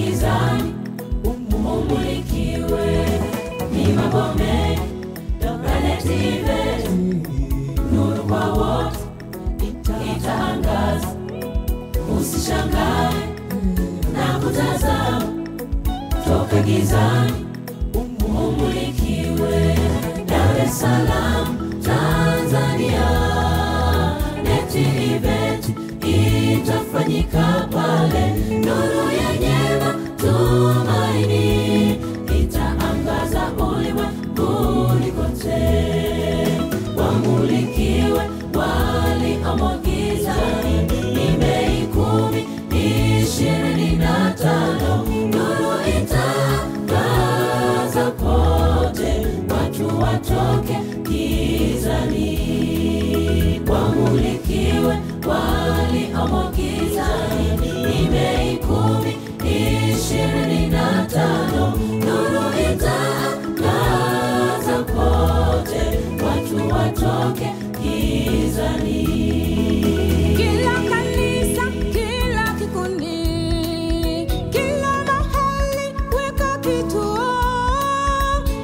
gizani umulikiwe. Ni mambo mengi yaletiwe, nuru kwa wote itaangaza. Usishangae na kutazama, toka gizani umulikiwe. Dar es Salaam, Tanzania, NET Event itafanyika pale. Nuru yenye matumaini itaangaza ulimwenguni kote. Wamulikiwe waliomo gizani, ni Mei 10, 25. Nuru itaangaza pote, watu watoke gizani. Wamulikiwe waliomo gizani, ni Mei 10, 25. Nuru itaangaza pote, watu watoke gizani. Kila kanisa, kila kikundi, kila mahali weka kituo.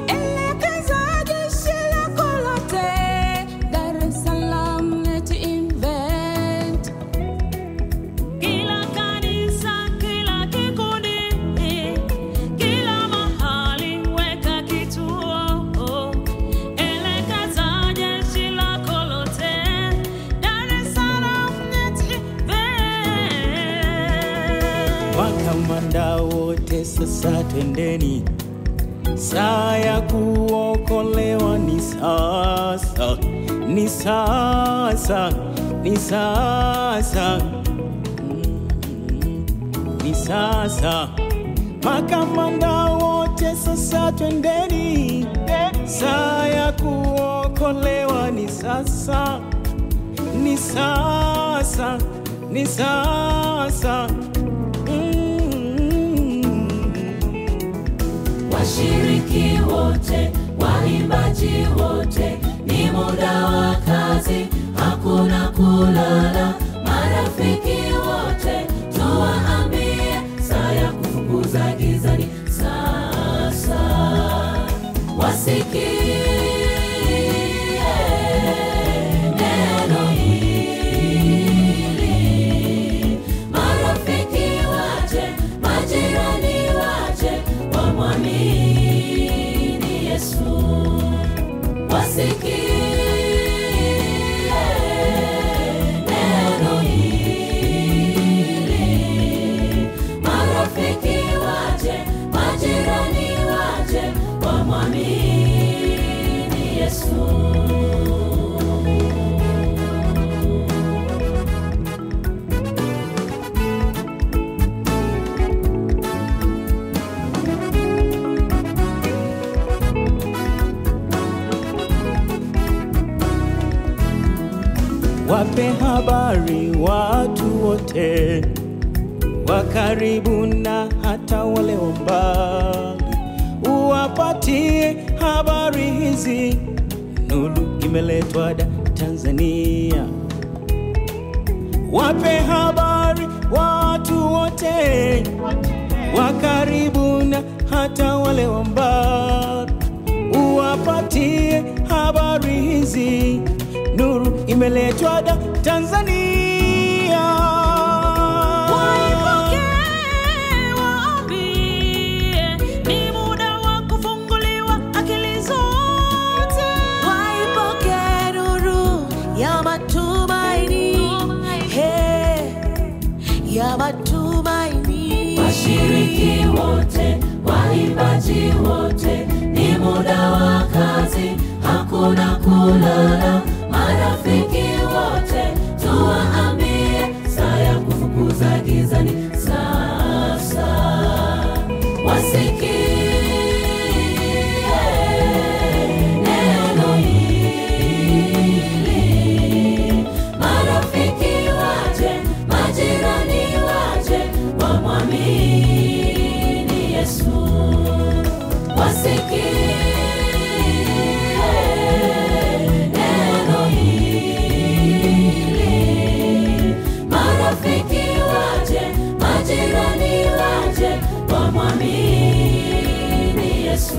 Elekeza jeshi lako lote, Dar es Salaam NET Event. Kila kanisa, kila kikundi, kila mahali weka kituo. Elekeza jeshi lako lote, Dar es Salaam NET Event. Wakamanda wote sasa twendeni, saa ya kuokolewa ni sasa, ni sasa, ni sasa, ni sasa. Makamanda wote sasa twendeni, saa ya kuokolewa ni sasa, ni sasa, ni sasa. Washiriki wote, waimbaji wote, ni muda wa kazi, hakuna kulala. Marafiki wote, tuwaambie saa ya kufukuza gizani sasa. Wasikie neno hili. Marafiki waje, majirani waje, wamwamini Yesu. Wasikie neno hili. Marafiki waje, majirani waje, wamwamini Yesu. Wape habari watu wote, wa karibu na hata wale wa mbali. Uwapatie habari hizi, nuru imeletwa Tanzania. Wape habari watu wote, wa karibu na hata wale wa mbali. Uwapatie habari hizi, nuru imeletwa Tanzania. Waipokee, waambie, ni muda wa kufunguliwa akili zote. Waipokee nuru ya matumaini, ya matumaini. Washiriki wote, waimbaji wote, ni muda wa kazi, hakuna kulala. Marafiki wote, tuwaambie saa ya kufukuza gizani sasa. Wasikie neno hili. Marafiki waje, majirani waje, wamwamini Yesu. Wasikie neno hili. Marafiki waje, majirani waje, mwamini Yesu.